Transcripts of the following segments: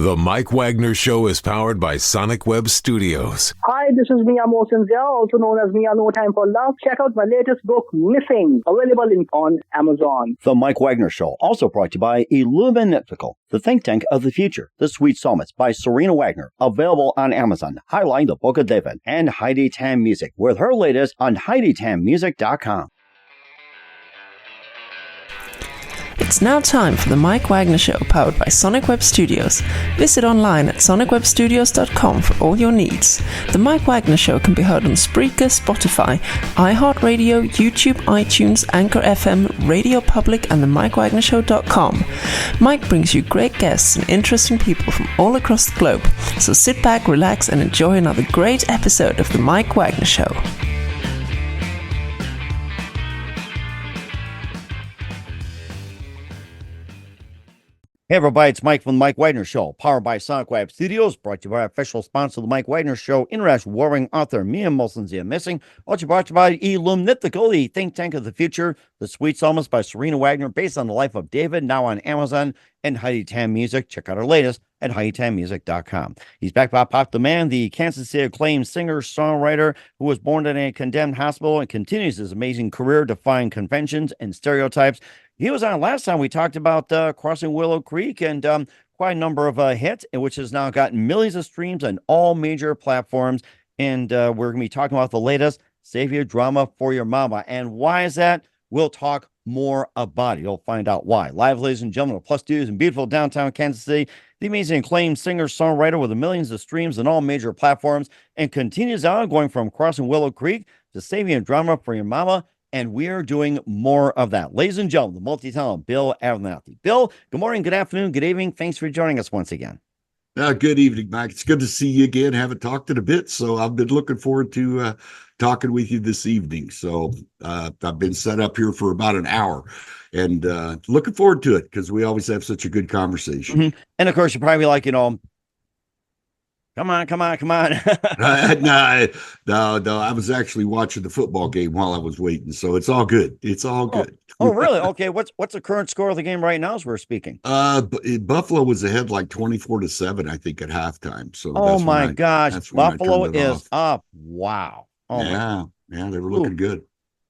The Mike Wagner Show is powered by Sonic Web Studios. Hi, this is Mia Mosinzia, also known as Mia No Time for Love. Check out my latest book, Missing, available on Amazon. The Mike Wagner Show, also brought to you by Illuminati, the think tank of the future. The Sweet Psalmist by Serena Wagner, available on Amazon. Highlight the Book of David. And Heidi Tam Music, with her latest on HeidiTamMusic.com. It's now time for the Mike Wagner Show, powered by Sonic Web Studios. Visit online at sonicwebstudios.com for all your needs. The Mike Wagner Show can be heard on Spreaker, Spotify, iHeartradio, YouTube, iTunes, Anchor FM, Radio Public, and themikewagnershow.com. Mike brings you great guests and interesting people from all across the globe. So sit back, relax, and enjoy another great episode of the Mike Wagner Show. Hey everybody, it's Mike from the Mike Wagner Show, powered by Sonic Web Studios, brought to you by our official sponsor of the Mike Wagner Show, international warring author Mia Mosinzia Missing, also brought to you by Illuminati, the think tank of the future, The Sweet Psalmist by Serena Wagner, based on the life of David, now on Amazon, and Heidi Tam Music. Check out our latest at HeidiTamMusic.com. He's back by Pop the Man, the Kansas City acclaimed singer-songwriter who was born in a condemned hospital and continues his amazing career defying conventions and stereotypes. He was on last time. We talked about Crossing Willow Creek and quite a number of hits, which has now gotten millions of streams on all major platforms. And we're going to be talking about the latest, Save Your Drama for Your Mama. And why is that? We'll talk more about it. You'll find out why. Live, ladies and gentlemen, Plus Studios in beautiful downtown Kansas City, the amazing acclaimed singer-songwriter with millions of streams on all major platforms, and continues on going from Crossing Willow Creek to Save Your Drama for Your Mama. And we are doing more of that. Ladies and gentlemen, the multi-talented Bill Abernathy. Bill, good morning, good afternoon, good evening. Thanks for joining us once again. Good evening, Mike. It's good to see you again. Haven't talked in a bit, so I've been looking forward to talking with you this evening. So I've been set up here for about an hour and looking forward to it because we always have such a good conversation. Mm-hmm. And of course, you're probably like, come on. No. I was actually watching the football game while I was waiting, so it's all good. It's all good. Oh, really? Okay. What's the current score of the game right now as we're speaking? Buffalo was ahead like 24-7, I think, at halftime. So oh my gosh, Buffalo is up. Wow. Oh yeah, they were looking good.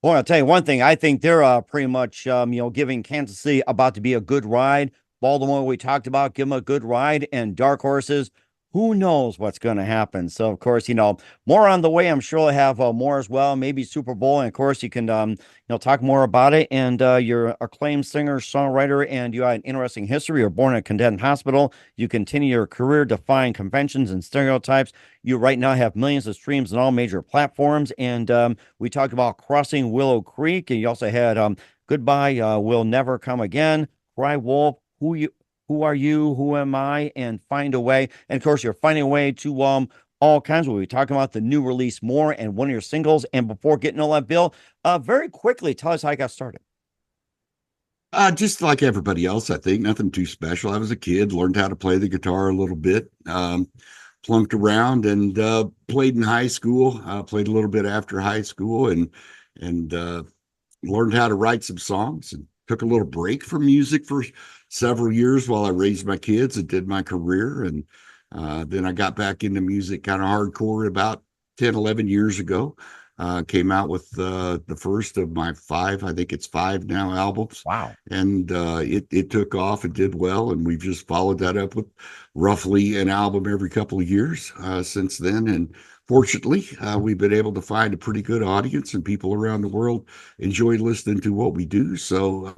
Boy, I'll tell you one thing. I think they're pretty much giving Kansas City about to be a good ride. Baltimore, we talked about, give them a good ride, and dark horses. Who knows what's going to happen? So, of course, more on the way. I'm sure we'll have more as well, maybe Super Bowl. And, of course, you can, talk more about it. And you're acclaimed singer, songwriter, and you had an interesting history. You're born in a condemned hospital. You continue your career defying conventions and stereotypes. You right now have millions of streams on all major platforms. And we talked about Crossing Willow Creek. And you also had Goodbye, Will Never Come Again, Crywolf, Who Are You? Who Am I? And Find a Way. And of course, you're finding a way to all kinds. We'll be talking about the new release more and one of your singles. And before getting all that, Bill, very quickly, tell us how you got started. Just like everybody else, I think. Nothing too special. I was a kid, learned how to play the guitar a little bit, plunked around and played in high school. Played a little bit after high school and learned how to write some songs and took a little break from music for several years while I raised my kids and did my career. And then I got back into music kind of hardcore about 10, 11 years ago. Came out with the first of my 5, I think it's 5 now, albums. Wow. And it took off and did well. And we've just followed that up with roughly an album every couple of years since then. And fortunately, we've been able to find a pretty good audience and people around the world enjoy listening to what we do. So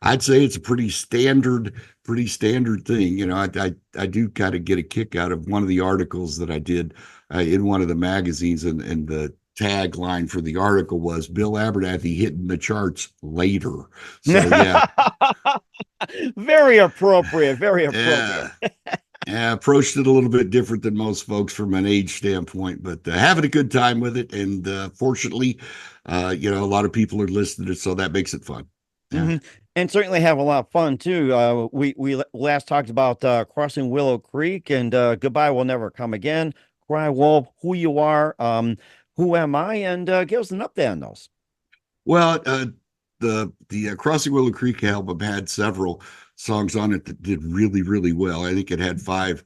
I'd say it's a pretty standard thing. I do kind of get a kick out of one of the articles that I did in one of the magazines, and the tagline for the article was Bill Abernathy hitting the charts later. So yeah. Very appropriate. Yeah. Yeah, approached it a little bit different than most folks from an age standpoint, but having a good time with it. And fortunately, a lot of people are listening to it, so that makes it fun. Yeah. Mm-hmm. And certainly have a lot of fun too. We last talked about Crossing Willow Creek and Goodbye Will Never Come Again, Crywolf, Who You Are, Who Am I? And give us an update on those. Well, the Crossing Willow Creek album had several songs on it that did really, really well. I think it had 5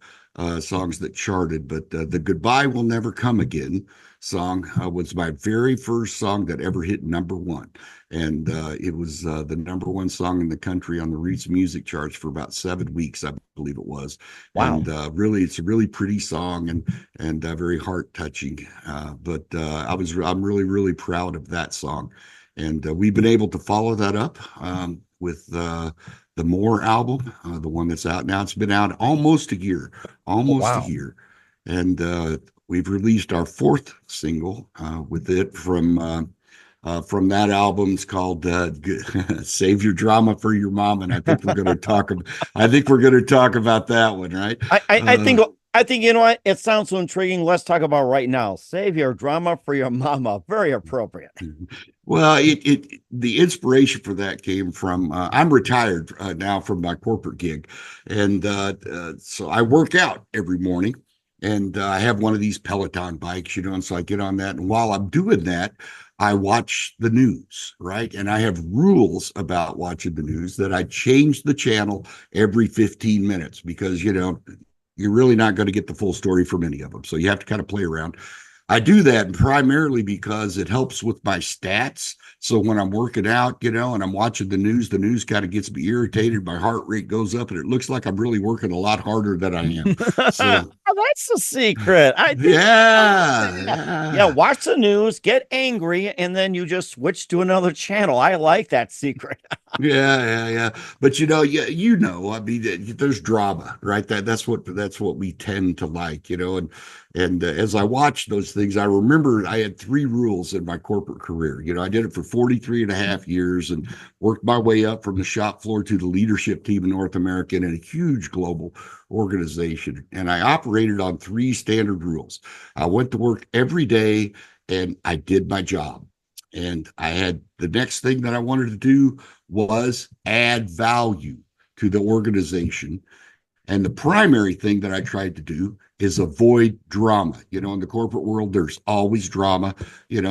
songs that charted, but the Goodbye Will Never Come Again song was my very first song that ever hit #1. And it was the #1 song in the country on the Roots music charts for about 7 weeks, I believe it was. Wow. And really, it's a really pretty song and very heart touching. But I'm really, really proud of that song. And we've been able to follow that up with the More album, the one that's out now. It's been out almost a year, Wow. a year. And we've released our 4th single with it from that album. It's called "Save Your Drama for Your Mom," and I think we're going to talk. I think we're going to talk about that one, right? I think you know what? It sounds so intriguing. Let's talk about right now. Save your drama for your mama. Very appropriate. Well, the inspiration for that came from I'm retired now from my corporate gig, and so I work out every morning, and I have one of these Peloton bikes, and so I get on that, and while I'm doing that, I watch the news, right? And I have rules about watching the news that I change the channel every 15 minutes because you're really not going to get the full story from any of them, so you have to kind of play around. I do that primarily because it helps with my stats. So when I'm working out, and I'm watching the news kind of gets me irritated. My heart rate goes up and it looks like I'm really working a lot harder than I am. So that's the secret. Yeah. Watch the news, get angry, and then you just switch to another channel. I like that secret. Yeah. But I mean, there's drama, right? That's what we tend to like, and as I watched those things, I remember I had 3 rules in my corporate career. I did it for 43 and a half years and worked my way up from the shop floor to the leadership team in North America in a huge global organization. And I operated on 3 standard rules. I went to work every day and I did my job. And I had the next thing that I wanted to do was add value to the organization. And the primary thing that I tried to do is avoid drama. In the corporate world, there's always drama.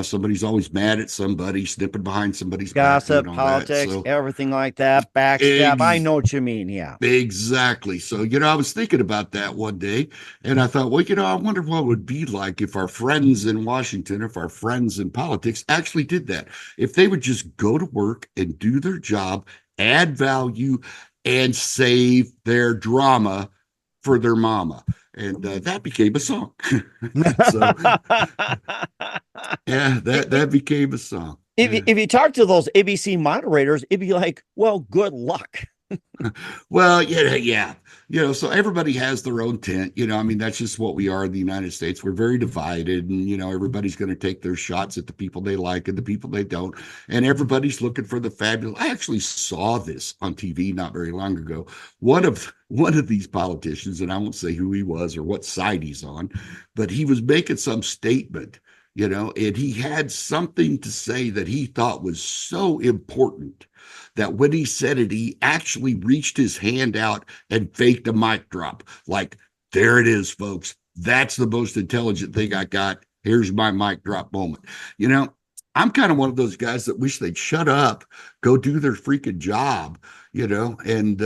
Somebody's always mad at somebody, snipping behind somebody's gossip, back, politics, everything like that. Backstab. I know what you mean. Yeah, exactly. So, I was thinking about that one day and I thought, well, I wonder what it would be like if our friends in Washington, if our friends in politics actually did that, if they would just go to work and do their job, add value, and save their drama for their mama. And that became a song. So, yeah, that became a song. If you talk to those ABC moderators, it'd be like, well, good luck. Well, yeah. So everybody has their own tent. I mean, that's just what we are in the United States. We're very divided, and everybody's going to take their shots at the people they like and the people they don't, and everybody's looking for the fabulous. I actually saw this on TV not very long ago. One of these politicians, and I won't say who he was or what side he's on, but he was making some statement, and he had something to say that he thought was so important that when he said it, he actually reached his hand out and faked a mic drop. Like, there it is, folks. That's the most intelligent thing I got. Here's my mic drop moment. I'm kind of one of those guys that wish they'd shut up, go do their freaking job, and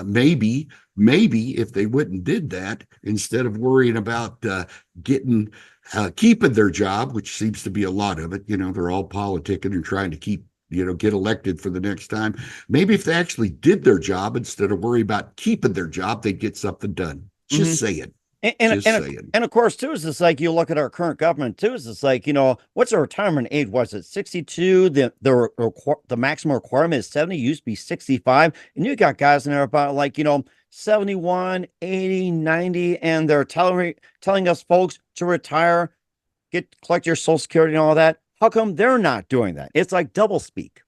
maybe if they went and did that, instead of worrying about keeping their job, which seems to be a lot of it, they're all politicking and trying to keep, get elected for the next time. Maybe if they actually did their job, instead of worry about keeping their job, they'd get something done. Just saying. And of course, too, is it's like you look at our current government, too, is it's like, what's the retirement age? Was it 62? The maximum requirement is 70, used to be 65. And you got guys in there about 71, 80, 90, and they're telling us folks to retire, collect your Social Security and all that. How come they're not doing that? It's like double speak.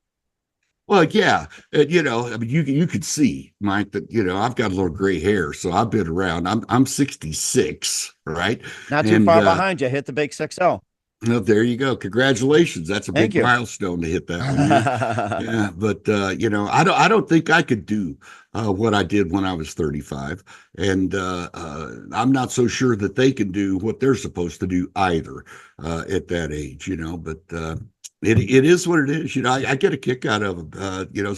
Well, yeah, I mean, you could see, Mike, that I've got a little gray hair, so I've been around. I'm 66, right? Not too far behind you. Hit the big 6-0. Well, there you go. Congratulations. That's a big milestone to hit that one. Yeah, but I don't think I could do what I did when I was 35, and I'm not so sure that they can do what they're supposed to do either at that age. But It is what it is. I get a kick out of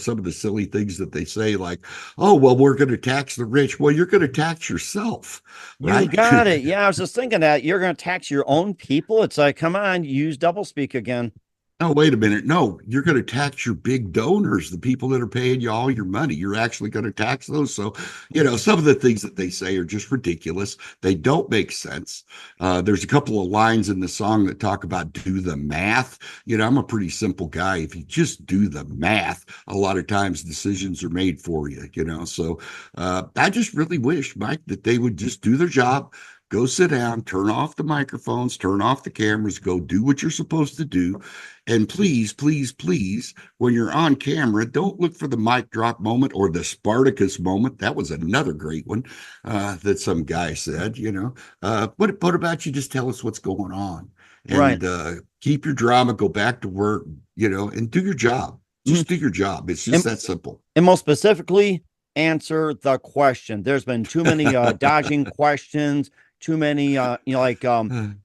some of the silly things that they say, like, oh, well, we're going to tax the rich. Well, you're going to tax yourself, You right? got it. Yeah, I was just thinking that you're going to tax your own people. It's like, come on, use doublespeak again. Oh, wait a minute. No, you're going to tax your big donors, the people that are paying you all your money. You're actually going to tax those. So, some of the things that they say are just ridiculous. They don't make sense. There's a couple of lines in the song that talk about do the math. I'm a pretty simple guy. If you just do the math, a lot of times decisions are made for you. So I just really wish, Mike, that they would just do their job. Go sit down, turn off the microphones, turn off the cameras, go do what you're supposed to do. And please, please, please, when you're on camera, don't look for the mic drop moment or the Spartacus moment. That was another great one that some guy said, what about you just tell us what's going on and keep your drama, go back to work, and do your job. Just do your job. It's just that simple. And most specifically, answer the question. There's been too many dodging questions. Too many,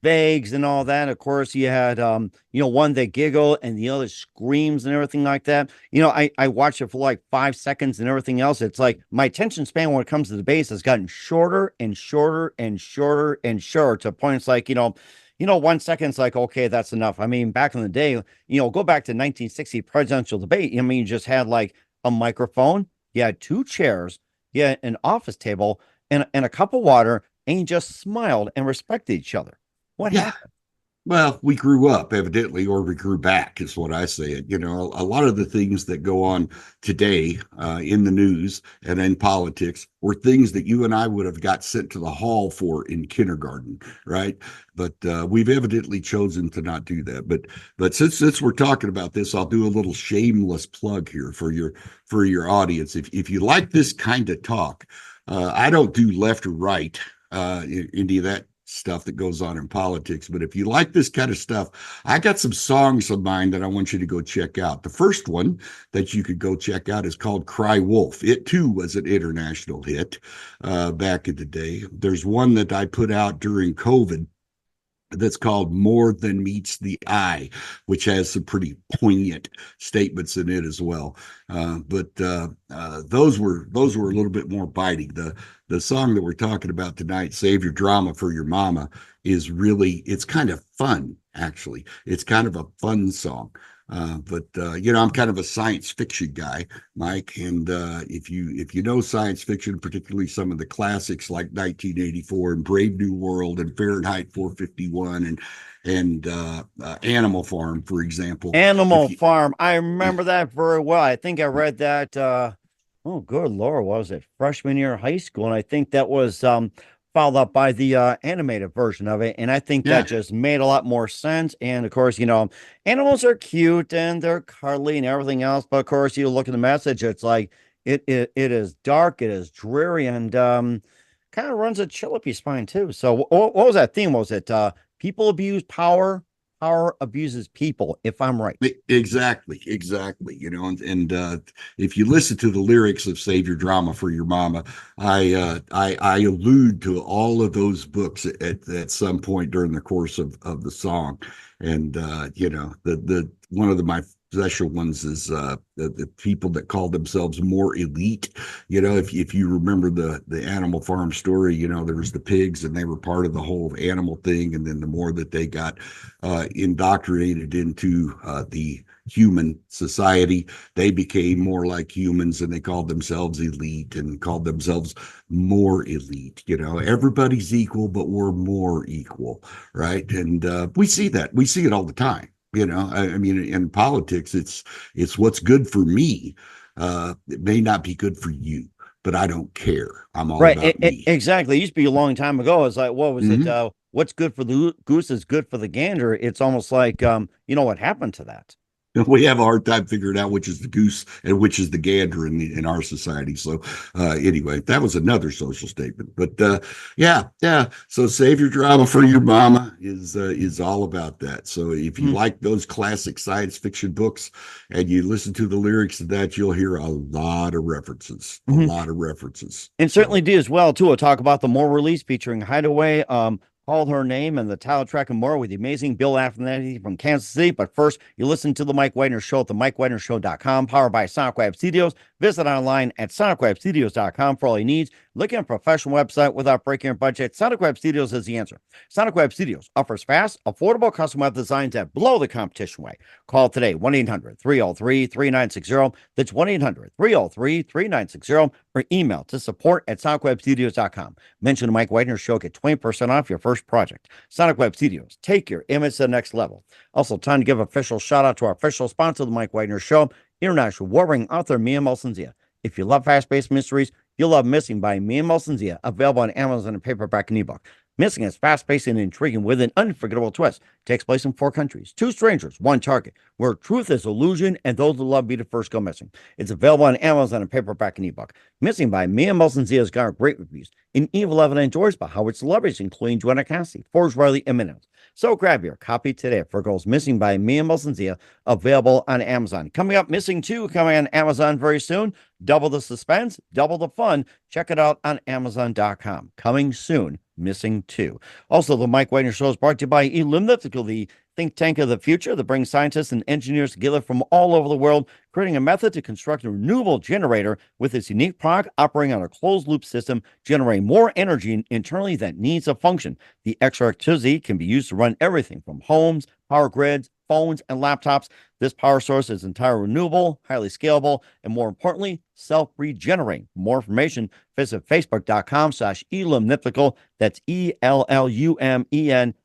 vagues and all that. Of course, you had, one that giggle and the other screams and everything like that. I watched it for like 5 seconds and everything else. It's like my attention span when it comes to the bass has gotten shorter and shorter and shorter and shorter to points like, 1 second's like, okay, that's enough. I mean, back in the day, go back to 1960 presidential debate. You just had like a microphone, you had 2 chairs, you had an office table and a cup of water. And just smiled and respected each other. What happened? Well, we grew up, evidently, or we grew back, is what I say. A lot of the things that go on today in the news and in politics were things that you and I would have got sent to the hall for in kindergarten, right? But we've evidently chosen to not do that. But since we're talking about this, I'll do a little shameless plug here for your audience. If you like this kind of talk, I don't do left or right. Any of that stuff that goes on in politics. But if you like this kind of stuff, I got some songs of mine that I want you to go check out. The first one that you could go check out is called Crywolf. It too was an international hit back in the day. There's one that I put out during COVID that's called More Than Meets the Eye, which has some pretty poignant statements in it as well. But those were a little bit more biting. The song that we're talking about tonight, Save Your Drama for Your Mama, it's kind of fun, actually. It's kind of a fun song. But I'm kind of a science fiction guy, Mike. And if you know science fiction, particularly some of the classics like 1984 and Brave New World and Fahrenheit 451 and Animal Farm, for example. Animal Farm. I remember that very well. I think I read that. Oh, good Lord, what was it? Freshman year of high school. And I think that was followed up by the animated version of it. And I think that just made a lot more sense. And of course, animals are cute and they're cuddly and everything else. But of course, you look at the message, it's like it is dark, it is dreary, and kind of runs a chill up your spine too. So what was that theme? Was it people abuse power? Power abuses people, if I'm right. Exactly. And if you listen to the lyrics of Save Your Drama for Your Mama, I allude to all of those books at some point during the course of the song. And the one of my special ones is the people that call themselves more elite. If you remember the Animal Farm story, there was the pigs and they were part of the whole animal thing. And then the more that they got indoctrinated into the human society, they became more like humans and they called themselves elite and called themselves more elite. Everybody's equal, but we're more equal, right? And we see it all the time. I mean, in politics, it's what's good for me. It may not be good for you, but I don't care. I'm all about me. Exactly. It used to be a long time ago. It's like, what was it? What's good for the goose is good for the gander. It's almost like, what happened to that? We have a hard time figuring out which is the goose and which is the gander in our society. So anyway, that was another social statement. But yeah. So Save Your Drama for Your Mama is all about that. So if you like those classic science fiction books and you listen to the lyrics of that, you'll hear a lot of references. A lot of references. And certainly do as well too. We'll talk about the more release featuring Hideaway, Called Her Name, and the title track and more with the amazing Bill Abernathy from Kansas City. But first, you listen to The Mike Wagner Show at themikewagnershow.com, powered by Sonic Web Studios. Visit online at sonicwebstudios.com for all your needs. Looking at a professional website without breaking your budget? Sonic Web Studios is the answer. Sonic Web Studios offers fast, affordable custom web designs that blow the competition away. Call today, 1-800-303-3960. That's 1-800-303-3960, or email to support@sonicwebstudios.com. Mention The Mike Wagner Show, get 20% off your first project. Sonic Web Studios, take your image to the next level. Also, time to give official shout out to our official sponsor, The Mike Wagner Show, international warring author Mia Molson-Zia. If you love fast-paced mysteries, you'll love Missing by Mia Molson-Zia, available on Amazon in paperback and ebook. Missing is fast-paced and intriguing with an unforgettable twist. Takes place in 4 countries, 2 strangers, 1 target, where truth is illusion and those who love be the first go missing. It's available on Amazon in paperback and ebook. Missing by Mia Molson-Zia has garnered great reviews and even loved and endorsed by Howard celebrities, including Joanna Cassidy, Forbes Riley, and Minutes. So grab your copy today for Girls Missing by Mia Molson-Zia, available on Amazon. Coming up, Missing 2, coming on Amazon very soon. Double the suspense, double the fun. Check it out on Amazon.com. Coming soon, Missing 2. Also, the Mike Wagner Show is brought to you by Elliptical, the think tank of the future that brings scientists and engineers together from all over the world, creating a method to construct a renewable generator with its unique product operating on a closed-loop system, generating more energy internally than needs a function. The extra electricity can be used to run everything from homes, power grids, phones, and laptops. This power source is entirely renewable, highly scalable, and more importantly, self-regenerating. For more information, visit facebook.com/Elliptical. That's ELLUMENIPTICAL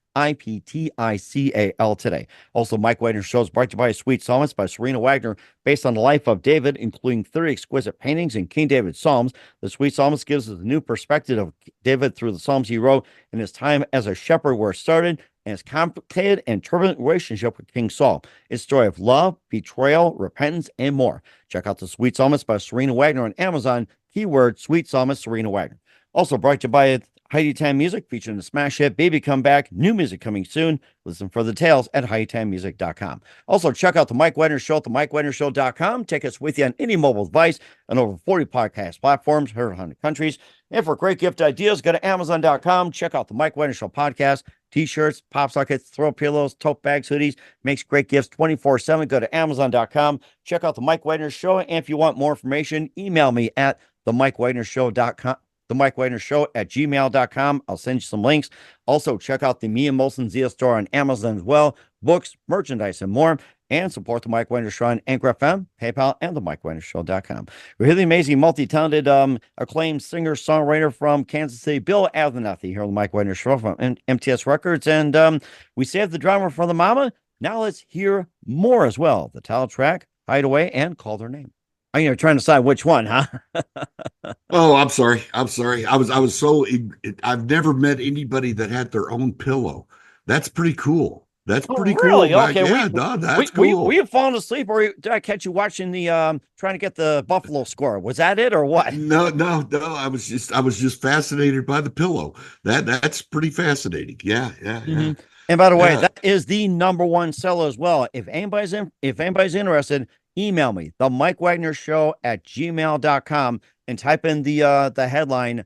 today. Also, Mike Wagner Show is brought to you by Sweet Psalmist by Serena Wagner, based on the life of David, including 30 exquisite paintings in King David's Psalms. The Sweet Psalmist gives us a new perspective of David through the Psalms he wrote in his time as a shepherd, where it started, and his complicated and turbulent relationship with King Saul. It's a story of love, betrayal, repentance, and more. Check out the Sweet Psalmist by Serena Wagner on Amazon. Keyword Sweet Psalmist Serena Wagner. Also brought to you by Heidi Time Music, featuring the smash hit Baby Come Back. New music coming soon. Listen for the details at HeidiTimeMusic.com. Also, check out the Mike Wagner Show at themikewagnershow.com. Take us with you on any mobile device on over 40 podcast platforms, heard in 100 countries. And for great gift ideas, go to Amazon.com. Check out the Mike Wagner Show podcast. T-shirts, pop sockets, throw pillows, tote bags, hoodies. Makes great gifts 24/7. Go to Amazon.com. Check out the Mike Wagner Show. And if you want more information, email me at themikewagnershow.com. themikewagnershow@gmail.com. I'll send you some links. Also, check out the Mia Molson-Zia store on Amazon as well. Books, merchandise, and more. And support the Mike Wagner Show on Anchor FM, PayPal, and themikewagnershow.com. We're here the amazing, multi-talented, acclaimed singer-songwriter from Kansas City, Bill Abernathy, here on the Mike Wagner Show from MTS Records. And we saved the drama for the mama. Now let's hear more as well. The title track, Hideaway, and Called Her Name. You're trying to decide which one, huh? Oh, I'm sorry. I was so, I've never met anybody that had their own pillow. That's pretty cool. That's pretty really? cool. Okay. Yeah, that's cool. Were you falling asleep, or did I catch you watching the trying to get the Buffalo score? Was that it, or what? No. I was just fascinated by the pillow. That's pretty fascinating. Yeah. Mm-hmm. And by the way, that is the #1 seller as well. If anybody's interested, email me, themikewagnershow@gmail.com, and type in the headline,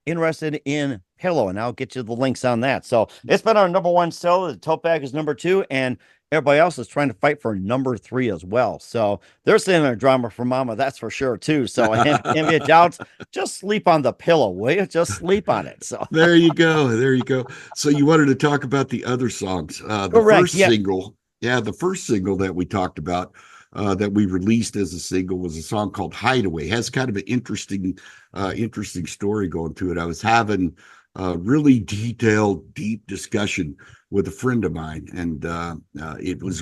interested in pillow, and I'll get you the links on that. So it's been our #1 seller. The tote bag is #2, and everybody else is trying to fight for #3 as well. So they're sitting there drama for mama, that's for sure too. So and if you doubt, just sleep on the pillow, will you? Just sleep on it. So there you go. So you wanted to talk about the other songs. The first single that we talked about, that we released as a single, was a song called Hideaway. It has kind of an interesting story going to it. I was having a really detailed, deep discussion with a friend of mine, and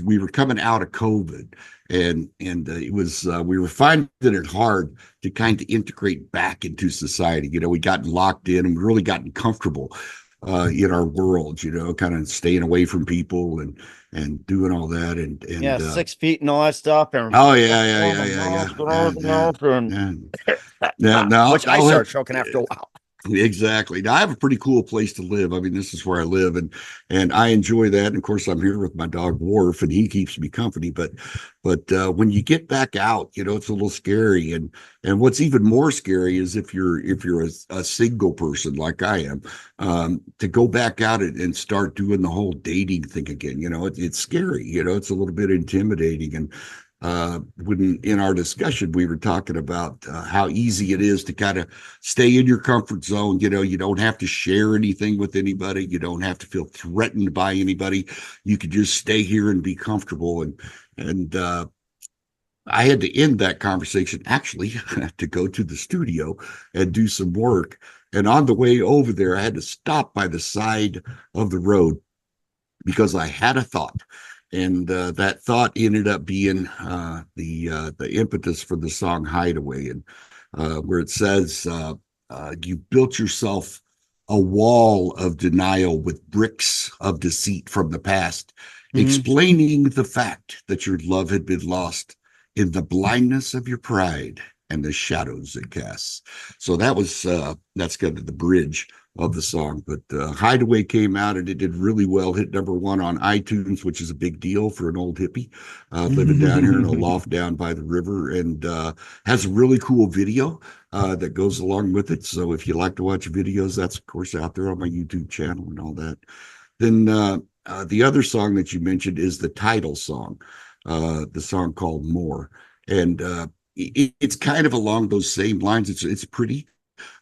we were coming out of COVID, and it was we were finding it hard to kind of integrate back into society. We gotten locked in, and we really gotten comfortable in our world, kind of staying away from people and doing all that, and 6 feet and all that stuff. And yeah. Which I started choking after a while. Exactly. Now I have a pretty cool place to live. I mean, this is where I live, and I enjoy that. And of course, I'm here with my dog Worf, and he keeps me company. But when you get back out, it's a little scary. And what's even more scary is if you're a single person like I am, to go back out and start doing the whole dating thing again. It's scary. It's a little bit intimidating. And when in our discussion we were talking about how easy it is to kind of stay in your comfort zone. You don't have to share anything with anybody. You don't have to feel threatened by anybody. You can just stay here and be comfortable. And I had to end that conversation actually to go to the studio and do some work. And on the way over there, I had to stop by the side of the road because I had a thought. And that thought ended up being the impetus for the song Hideaway, and where it says, you built yourself a wall of denial with bricks of deceit from the past, explaining the fact that your love had been lost in the blindness of your pride and the shadows it casts. So that's kind of the bridge of the song. But Hideaway came out and it did really well, hit #1 on iTunes, which is a big deal for an old hippie living down here in a loft down by the river, and has a really cool video that goes along with it. So if you like to watch videos, that's of course out there on my YouTube channel and all that. Then the other song that you mentioned is the title song, the song called More. And it's kind of along those same lines. It's pretty.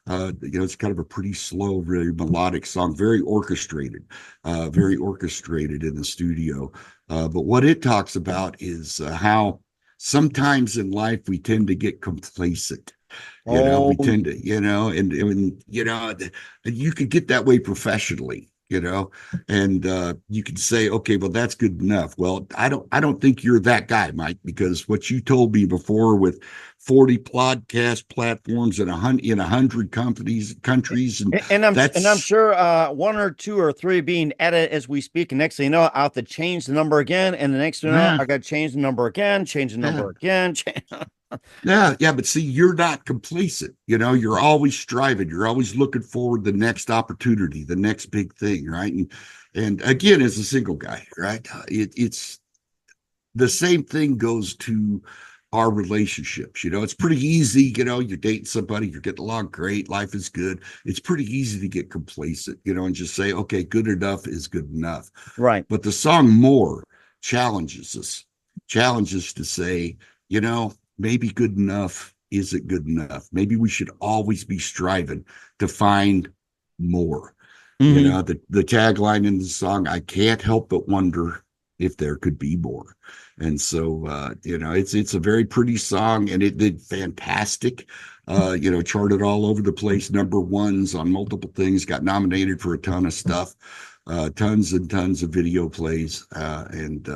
It's kind of a pretty slow, very melodic song, very orchestrated in the studio. But what it talks about is how sometimes in life we tend to get complacent. We tend to, and you could get that way professionally. And you could say, okay, well, that's good enough. Well, I don't think you're that guy, Mike, because what you told me before with 40 podcast platforms in 100 countries, and I'm sure one or two or three being added as we speak. And next thing you know, I have to change the number again, and the next thing you know, I got to change the number again, change the number again. Yeah, but see, you're not complacent. You're always striving. You're always looking forward to the next opportunity, the next big thing, right? And again, as a single guy, right, it's the same thing goes to our relationships. It's pretty easy. You're dating somebody, you're getting along great, life is good. It's pretty easy to get complacent, and just say, okay, good enough is good enough. Right. But the song More challenges us to say, maybe good enough isn't good enough. Maybe we should always be striving to find more. The tagline in the song, I can't help but wonder if there could be more. And so, it's a very pretty song, and it did fantastic. Charted all over the place, #1s on multiple things, got nominated for a ton of stuff, tons and tons of video plays, and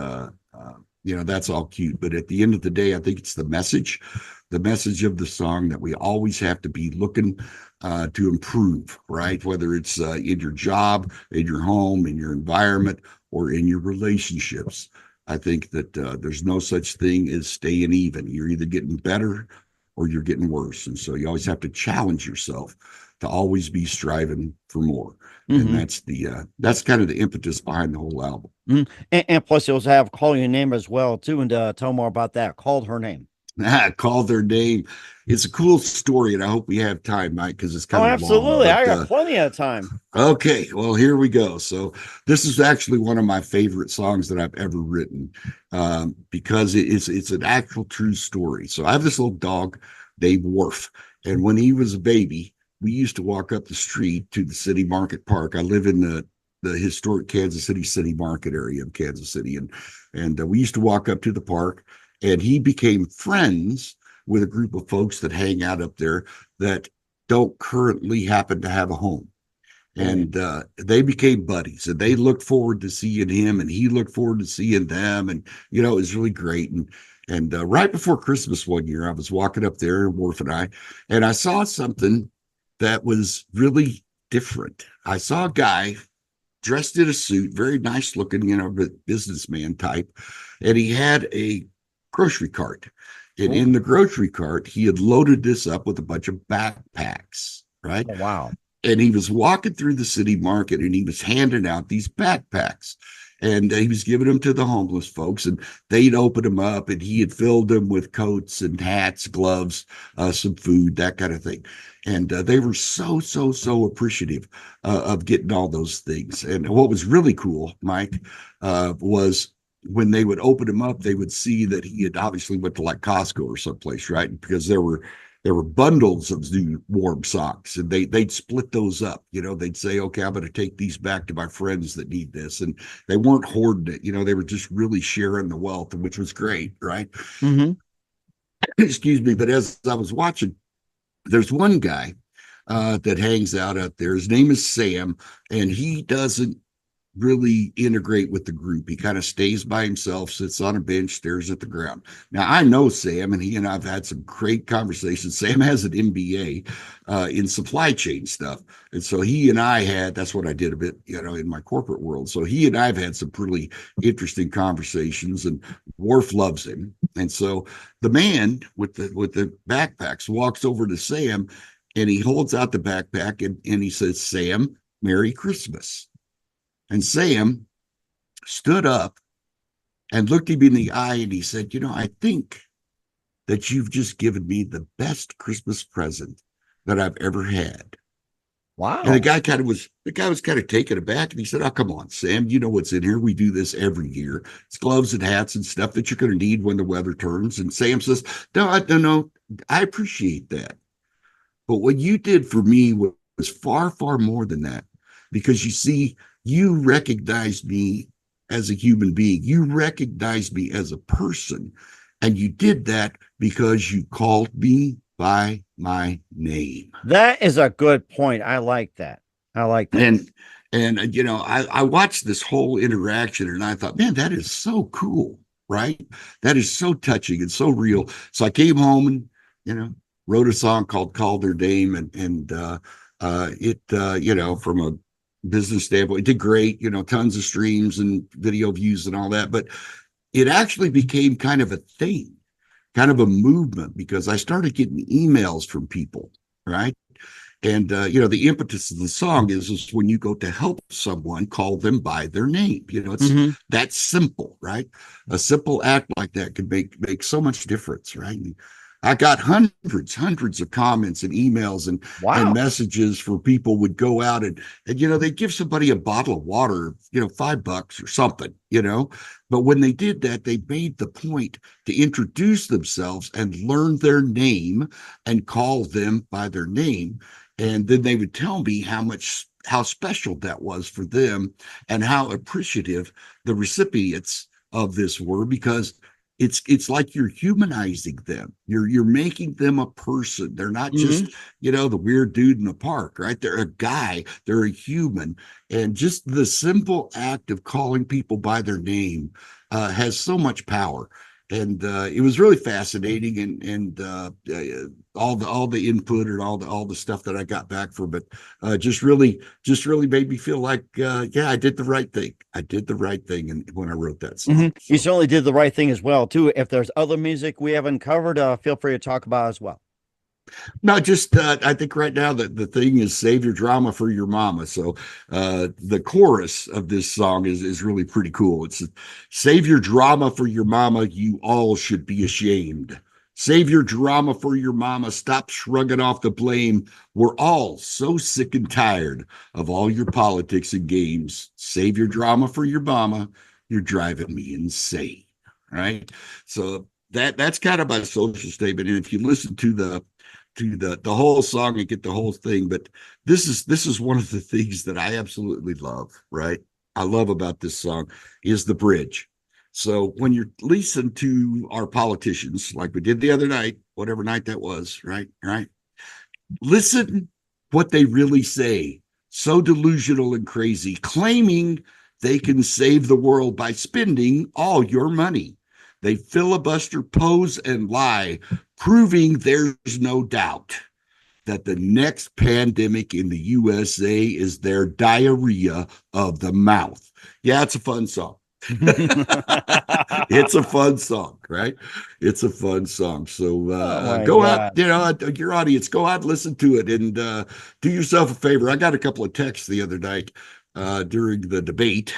that's all cute. But at the end of the day, I think it's the message of the song that we always have to be looking to improve, right? Whether it's in your job, in your home, in your environment, or in your relationships. I think that there's no such thing as staying even. You're either getting better or you're getting worse. And so you always have to challenge yourself to always be striving for more. And that's kind of the impetus behind the whole album. And plus, it was have Call Your Name as well, too, and tell more about that. Called Her Name. Called Their Name. It's a cool story, and I hope we have time, Mike, because it's kind of absolutely. long, I got plenty of time. Okay, well, here we go. So this is actually one of my favorite songs that I've ever written, because it's an actual true story. So I have this little dog named Worf, and when he was a baby, we used to walk up the street to the city market park. I live in the historic Kansas City market area of Kansas City, and we used to walk up to the park, and he became friends with a group of folks that hang out up there that don't currently happen to have a home. And they became buddies, and they looked forward to seeing him, and he looked forward to seeing them. And, it was really great. And right before Christmas one year, I was walking up there, Worf and I saw something that was really different. I saw a guy dressed in a suit, very nice looking, businessman type, and he had a grocery cart. And in the grocery cart, he had loaded this up with a bunch of backpacks, right? Oh, wow. And he was walking through the city market and he was handing out these backpacks. And he was giving them to the homeless folks, and they'd open them up, and he had filled them with coats and hats, gloves, some food, that kind of thing. And they were so appreciative of getting all those things. And what was really cool, Mike, was when they would open them up, they would see that he had obviously went to like Costco or someplace, right? Because there were bundles of new warm socks, and they'd split those up. They'd say, okay, I'm going to take these back to my friends that need this. And they weren't hoarding it. They were just really sharing the wealth, which was great. Right. Mm-hmm. Excuse me. But as I was watching, there's one guy that hangs out there. His name is Sam, and he doesn't really integrate with the group. He kind of stays by himself, sits on a bench, stares at the ground. Now, I know Sam, and he and I've had some great conversations. Sam has an MBA in supply chain stuff. And so he and I that's what I did a bit, in my corporate world. So he and I've had some pretty interesting conversations, and Worf loves him. And so the man with the backpacks walks over to Sam, and he holds out the backpack, and he says, "Sam, Merry Christmas." And Sam stood up and looked him in the eye, and he said, "I think that you've just given me the best Christmas present that I've ever had." Wow. And the guy was kind of taken aback, and he said, "Oh, come on, Sam, you know what's in here. We do this every year. It's gloves and hats and stuff that you're going to need when the weather turns." And Sam says, No, I appreciate that. But what you did for me was far, far more than that, because you see, you recognized me as a human being. You recognized me as a person. And you did that because you called me by my name. That is a good point. I like that. And I watched this whole interaction, and I thought, man, that is so cool, right? That is so touching and so real. So I came home and, wrote a song called Call Their Name, and it from a business standpoint, it did great, tons of streams and video views and all that. But it actually became kind of a thing, kind of a movement, because I started getting emails from people, right? And the impetus of the song is when you go to help someone, call them by their name. It's that simple, right? A simple act like that could make so much difference, right? And I got hundreds of comments and emails and messages for people would go out and they'd give somebody a bottle of water, $5 or something, but when they did that, they made the point to introduce themselves and learn their name and call them by their name. And then they would tell me how special that was for them and how appreciative the recipients of this were, because it's like you're humanizing them. You're making them a person. They're not just, the weird dude in the park, right? They're a guy, they're a human. And just the simple act of calling people by their name has so much power. And it was really fascinating, and all the input and all the stuff that I got back from it just really made me feel like I did the right thing. I did the right thing, and when I wrote that song, so. You certainly did the right thing as well too. If there's other music we haven't covered, feel free to talk about as well. No, just I think right now that the thing is Save Your Drama for Your Mama. So the chorus of this song is really pretty cool. It's save your drama for your mama. You all should be ashamed. Save your drama for your mama. Stop shrugging off the blame. We're all so sick and tired of all your politics and games. Save your drama for your mama. You're driving me insane. Right. So that's kind of my social statement. And if you listen to the whole song and get the whole thing, but this is one of the things that I absolutely love, right? I love about this song is the bridge. So when you're listening to our politicians, like we did the other night, whatever night that was, right? Listen what they really say. So delusional and crazy, claiming they can save the world by spending all your money. They filibuster, pose, and lie, proving there's no doubt that the next pandemic in the USA is their diarrhea of the mouth. Yeah, it's a fun song. It's a fun song, right? It's a fun song. So my go God. out, your audience, go out and listen to it, and do yourself a favor. I got a couple of texts the other night during the debate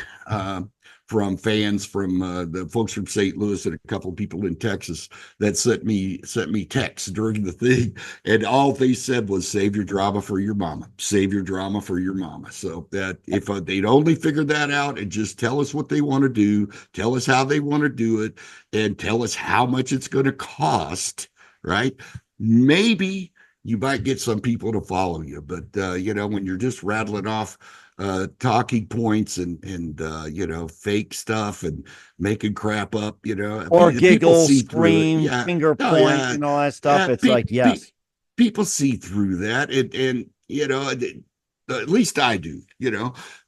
from fans from the folks from St. Louis and a couple of people in Texas that sent me texts during the thing, and all they said was "Save your drama for your mama. Save your drama for your mama." So that if they'd only figure that out and just tell us what they want to do, tell us how they want to do it, and tell us how much it's going to cost, right? Maybe you might get some people to follow you, but when you're just rattling off talking points and fake stuff and making crap up, Or people giggle, see through it. scream, Yeah. finger Oh, point, yeah. and all that stuff. It's like, yes. People see through that, and at least I do,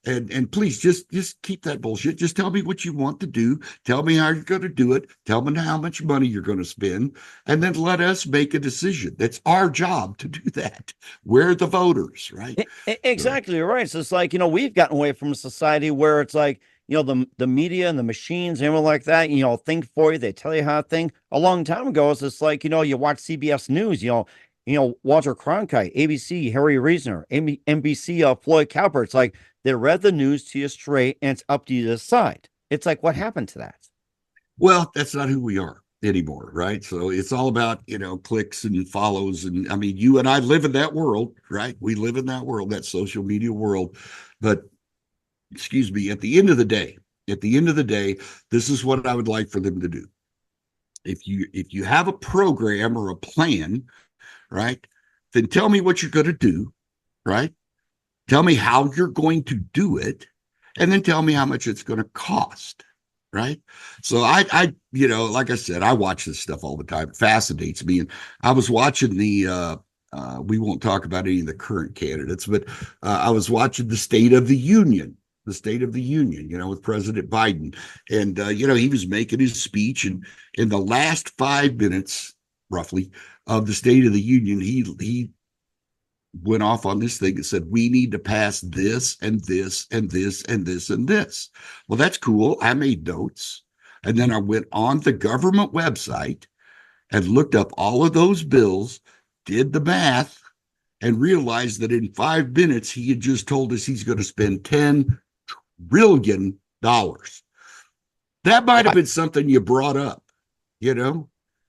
and please just keep that bullshit. Just tell me what you want to do. Tell me how you're going to do it. Tell me how much money you're going to spend, and then let us make a decision. That's our job to do that. We're the voters, right? Exactly right. So it's like, we've gotten away from a society where it's like, the media and the machines and everything like that, think for you. They tell you how to think. A long time ago, it's just like, you watch CBS News, Walter Cronkite, ABC, Harry Reasoner, NBC, Floyd Cowper. It's like they read the news to you straight, and it's up to you to decide. It's like, what happened to that? Well, that's not who we are anymore, right? So it's all about, clicks and follows. And I mean, you and I live in that world, right? We live in that world, that social media world. But excuse me, at the end of the day, this is what I would like for them to do. If you have a program or a plan, right, then tell me what you're going to do, right? Tell me how you're going to do it, and then tell me how much it's going to cost, right? So I like I said, I watch this stuff all the time. It fascinates me. And I was watching we won't talk about any of the current candidates, but I was watching the State of the Union, with President Biden. And, he was making his speech. And in the last 5 minutes, roughly, of the State of the Union, he went off on this thing and said, we need to pass this and this and this and this and this. Well, that's cool. I made notes. And then I went on the government website and looked up all of those bills, did the math, and realized that in 5 minutes, he had just told us he's going to spend $10 trillion. That might have been something you brought up,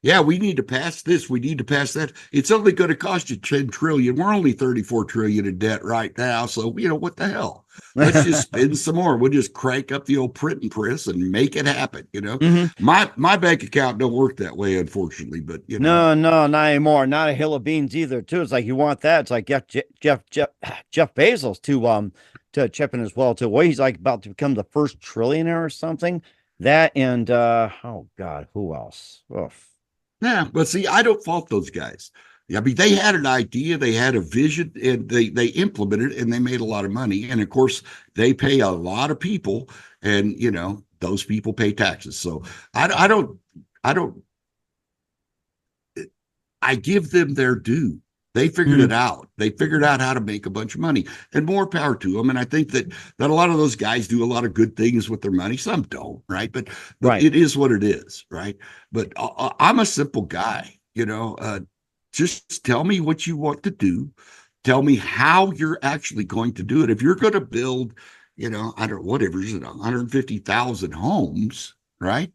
Yeah, we need to pass this. We need to pass that. It's only going to cost you 10 trillion. We're only 34 trillion in debt right now. So, what the hell? Let's just spend some more. We'll just crank up the old printing press and make it happen. Mm-hmm. My bank account don't work that way, unfortunately, but No, not anymore. Not a hill of beans either, too. It's like, you want that. It's like Jeff Bezos to chip in as well, too. Well, he's like about to become the first trillionaire or something. That and oh God, who else? Oof. Yeah, but see, I don't fault those guys. I mean, they had an idea, they had a vision, and they implemented it, and they made a lot of money. And of course, they pay a lot of people, and those people pay taxes. So I give them their due. They figured it out. They figured out how to make a bunch of money, and more power to them. And I think that a lot of those guys do a lot of good things with their money. Some don't, right? But Right. It is what it is, right? But I'm a simple guy, just tell me what you want to do. Tell me how you're actually going to do it. If you're going to build, whatever, is it 150,000 homes, right?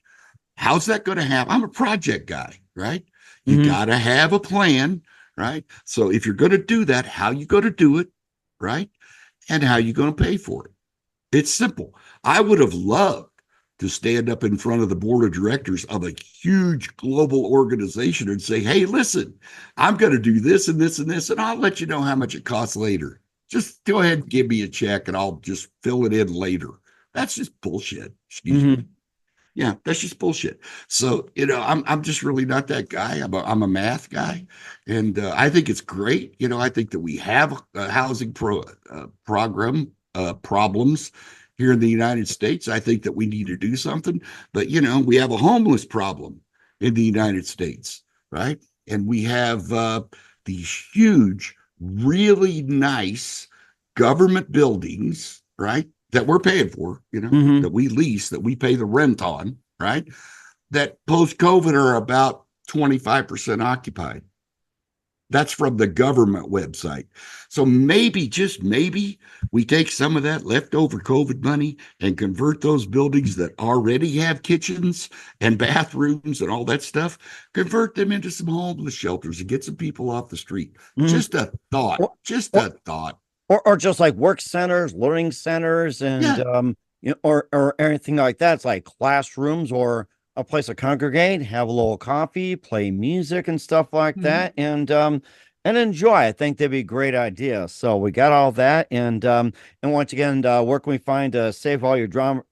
How's that going to happen? I'm a project guy, right? You got to have a plan. Right. So if you're going to do that, how you going to do it, right? And how you going to pay for it. It's simple. I would have loved to stand up in front of the board of directors of a huge global organization and say, hey, listen, I'm going to do this and this and this, and I'll let you know how much it costs later. Just go ahead and give me a check and I'll just fill it in later. That's just bullshit. Excuse me. Yeah, that's just bullshit. So, I'm just really not that guy. I'm a math guy. And I think it's great. I think that we have housing problems here in the United States. I think that we need to do something. But, we have a homeless problem in the United States, right? And we have these huge, really nice government buildings, right, that we're paying for, that we lease, that we pay the rent on, right? That post-COVID are about 25% occupied. That's from the government website. So maybe, just maybe, we take some of that leftover COVID money and convert those buildings that already have kitchens and bathrooms and all that stuff, convert them into some homeless shelters and get some people off the street. Just a thought. A thought. Or just like work centers, learning centers, and or anything like that. It's like classrooms or a place to congregate, have a little coffee, play music and stuff like that, and enjoy. I think that'd be a great idea. So we got all that, and once again, where can we find save your drama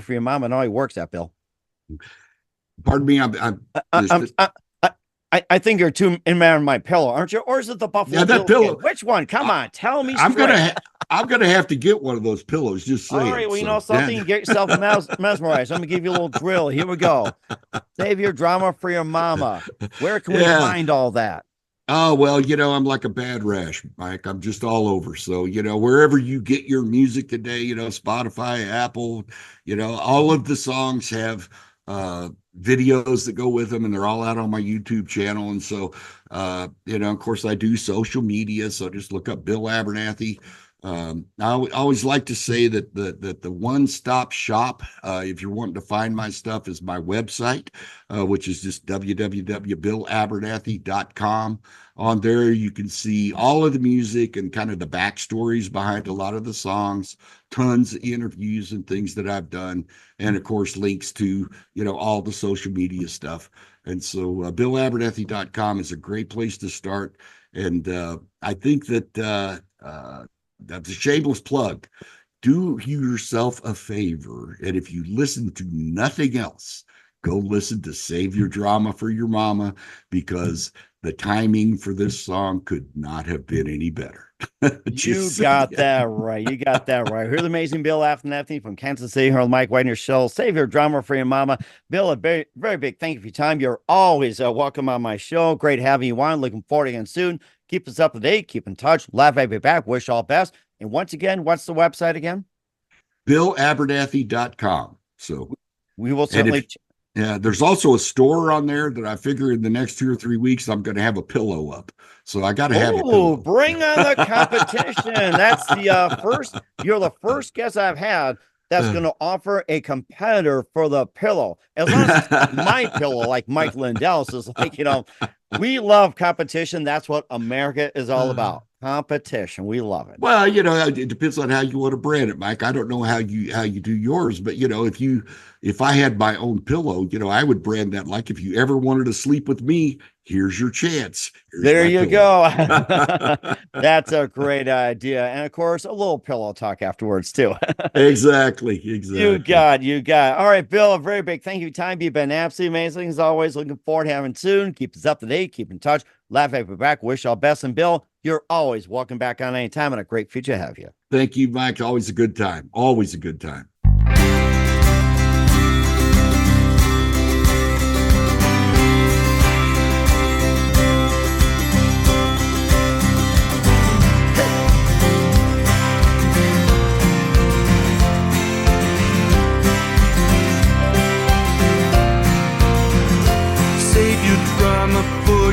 for your mom and all your works at, Bill? Pardon me, I think you're too in man my pillow, aren't you? Or is it the Buffalo? Yeah, that pillow. Kid? Which one? Come on, tell me. I'm gonna have to get one of those pillows. Just saying. All right, well, you know something. Get yourself mesmerized. I'm gonna give you a little drill. Here we go. Save your drama for your mama. Where can we find all that? Oh, well, I'm like a bad rash, Mike. I'm just all over. So, wherever you get your music today, Spotify, Apple, all of the songs have videos that go with them, and they're all out on my YouTube channel. And so, of course, I do social media. So just look up Bill Abernathy. I always like to say that the one-stop shop, if you're wanting to find my stuff, is my website, which is just www.billabernathy.com. On there, you can see all of the music and kind of the backstories behind a lot of the songs, tons of interviews and things that I've done, and of course, links to, all the social media stuff. And so billabernathy.com is a great place to start. And I think that that's a shameless plug. Do yourself a favor, and if you listen to nothing else, go listen to Save Your Drama for Your Mama, because the timing for this song could not have been any better. You got that right. You got that right. Here's the amazing Bill Abernathy from Kansas City here on the Mike Wagner Show. Save your drama for your mama. Bill, a very, very big thank you for your time. You're always welcome on my show. Great having you on. Looking forward to again soon. Keep us up to date. Keep in touch. Laugh at you back. Wish all best. And once again, what's the website again? billabernathy.com. So we will certainly. Yeah, there's also a store on there that I figure in the next 2 or 3 weeks, I'm going to have a pillow up. So I got to have a pillow. Bring on the competition. That's the first. You're the first guest I've had that's going to offer a competitor for the pillow. As long as it's my pillow, like Mike Lindell's, is like, we love competition. That's what America is all about. Competition. We love it. Well, it depends on how you want to brand it, Mike. I don't know how you do yours, but if I had my own pillow, I would brand that like, if you ever wanted to sleep with me, here's your chance. There you go. That's a great idea. And of course, a little pillow talk afterwards too. Exactly. You got. All right, Bill, a very big thank you for your time. You've been absolutely amazing as always. Looking forward to having soon. Keep us up to date. Keep in touch. Laugh at you back. Wish all best. And Bill, you're always welcome back on any time, and a great future to have you. Thank you, Mike. Always a good time. Always a good time.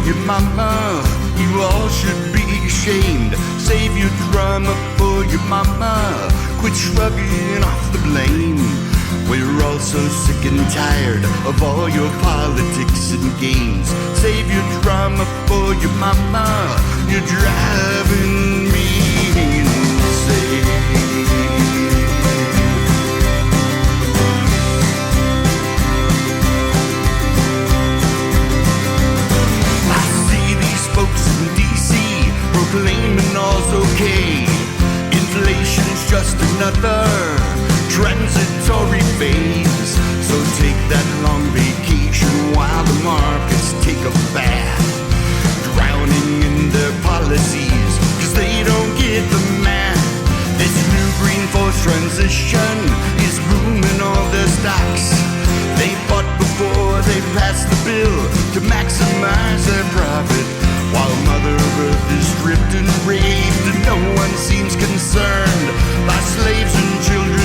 Your mama, you all should be ashamed. Save your drama for your mama. Quit shrugging off the blame. We're all so sick and tired of all your politics and games. Save your drama for your mama. You're driving me insane. Folks in D.C. proclaiming all's okay. Inflation's just another transitory phase. So take that long vacation while the markets take a bath, drowning in their policies, cause they don't get the math. This new green force transition is booming all their stocks. They bought before they passed the bill to maximize their profit, while Mother Earth is stripped and raped, and no one seems concerned by slaves and children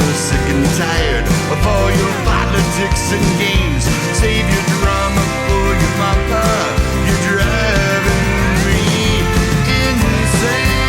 so sick and tired of all your politics and games. Save your drama for your mama. You're driving me insane.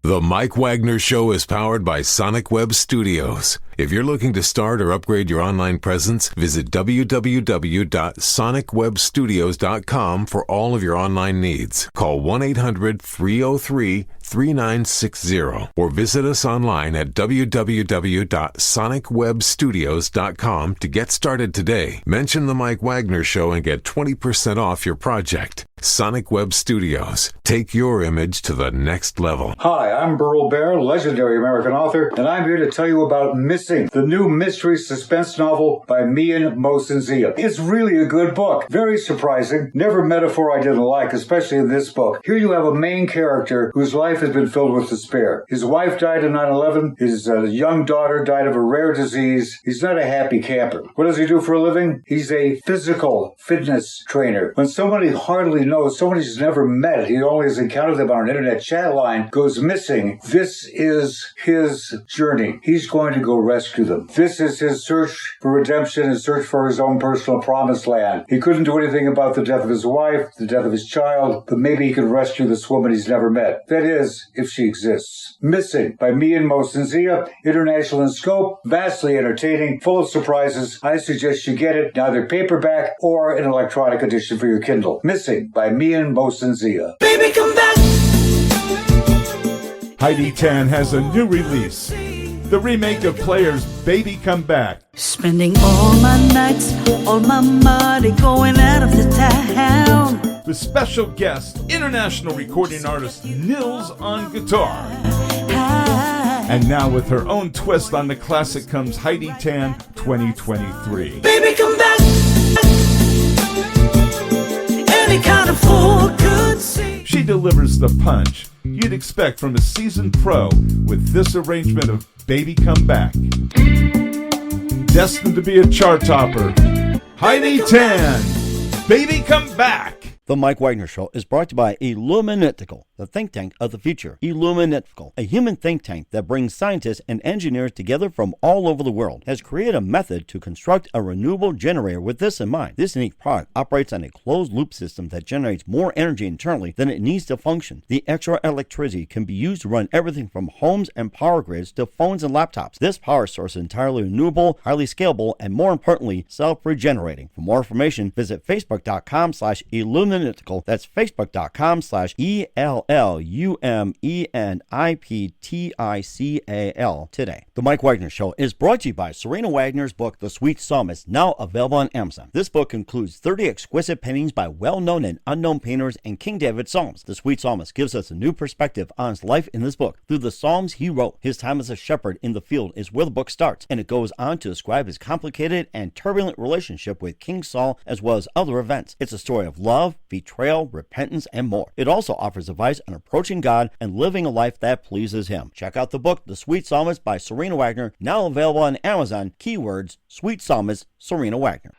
The Mike Wagner Show is powered by Sonic Web Studios. If you're looking to start or upgrade your online presence, visit www.sonicwebstudios.com for all of your online needs. Call 1-800-303-3960 or visit us online at www.sonicwebstudios.com to get started today. Mention The Mike Wagner Show and get 20% off your project. Sonic Web Studios. Take your image to the next level. Hi, I'm Burl Bear, legendary American author, and I'm here to tell you about Missing, the new mystery suspense novel by Mian Mosensia. It's really a good book. Very surprising. Never a metaphor I didn't like, especially in this book. Here you have a main character whose life has been filled with despair. His wife died in 9/11. His young daughter died of a rare disease. He's not a happy camper. What does he do for a living? He's a physical fitness trainer. When somebody hardly knows, somebody he's never met, he only has encountered them on an internet chat line, goes missing, this is his journey. He's going to go rescue them. This is his search for redemption, his search for his own personal promised land. He couldn't do anything about the death of his wife, the death of his child, but maybe he can rescue this woman he's never met. That is, if she exists. Missing by Mian Mosensia, international in scope, vastly entertaining, full of surprises. I suggest you get it in either paperback or an electronic edition for your Kindle. Missing by Mian Mosensia. Baby, come back. Heidi Tan has a new release, the remake of Player's Baby Come Back. Spending all my nights, all my money going out of the town. With special guest, international recording artist Nils on guitar. And now with her own twist on the classic comes Heidi Tan 2023. Baby, come back. Any kind of fool could see. She delivers the punch you'd expect from a seasoned pro with this arrangement of Baby Come Back. Destined to be a chart topper, Heidi Tan, Baby Come Back. The Mike Wagner Show is brought to you by Illuminatical, the think tank of the future. Illuminatical, a human think tank that brings scientists and engineers together from all over the world, has created a method to construct a renewable generator with this in mind. This unique product operates on a closed-loop system that generates more energy internally than it needs to function. The extra electricity can be used to run everything from homes and power grids to phones and laptops. This power source is entirely renewable, highly scalable, and more importantly, self-regenerating. For more information, visit facebook.com/Illuminatical. That's facebook.com/ELLUMENIPTICAL today. The Mike Wagner Show is brought to you by Serena Wagner's book, The Sweet Psalmist, now available on Amazon. This book includes 30 exquisite paintings by well-known and unknown painters and King David Psalms. The Sweet Psalmist gives us a new perspective on his life in this book. Through the Psalms he wrote, his time as a shepherd in the field is where the book starts, and it goes on to describe his complicated and turbulent relationship with King Saul as well as other events. It's a story of love, betrayal, repentance, and more. It also offers advice on approaching God and living a life that pleases Him. Check out the book, The Sweet Psalmist by Serena Wagner, now available on Amazon. Keywords, Sweet Psalmist, Serena Wagner.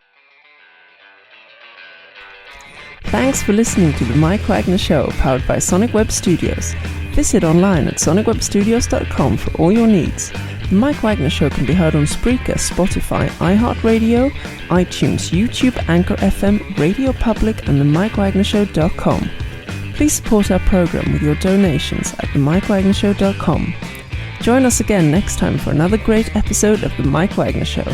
Thanks for listening to The Mike Wagner Show, powered by Sonic Web Studios. Visit online at sonicwebstudios.com for all your needs. The Mike Wagner Show can be heard on Spreaker, Spotify, iHeartradio, iTunes, YouTube, Anchor FM, Radio Public, and themikewagnershow.com. Please support our program with your donations at themikewagnershow.com. Join us again next time for another great episode of The Mike Wagner Show.